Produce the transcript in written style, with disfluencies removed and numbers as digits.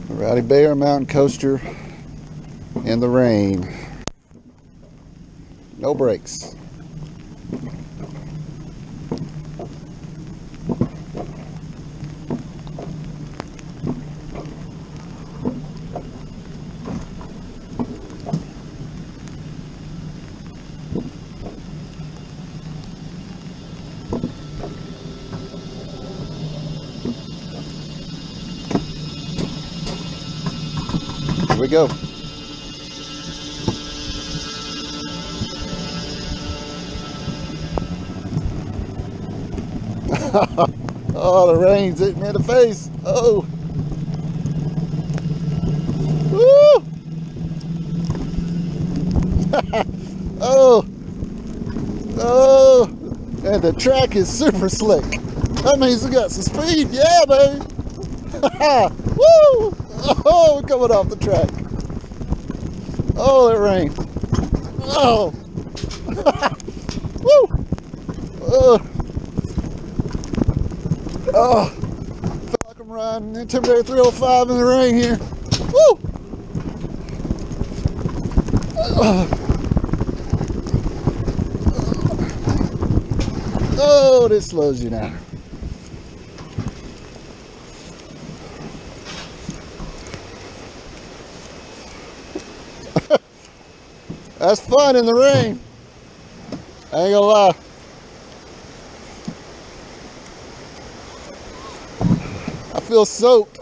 Rowdy Bear Mountain Coaster in the rain. No brakes. Here we go. Oh, the rain's hitting me in the face. Oh. Woo. Oh. Oh. And the track is super slick. That means we got some speed. Yeah, baby. Woo. Oh, we're coming off the track. Oh, that rain. Oh. Woo. Oh. Feel like I'm riding Intimidator 305 in the rain here. Woo. Oh, this slows you down. That's fun in the rain. I ain't gonna lie. I feel soaked.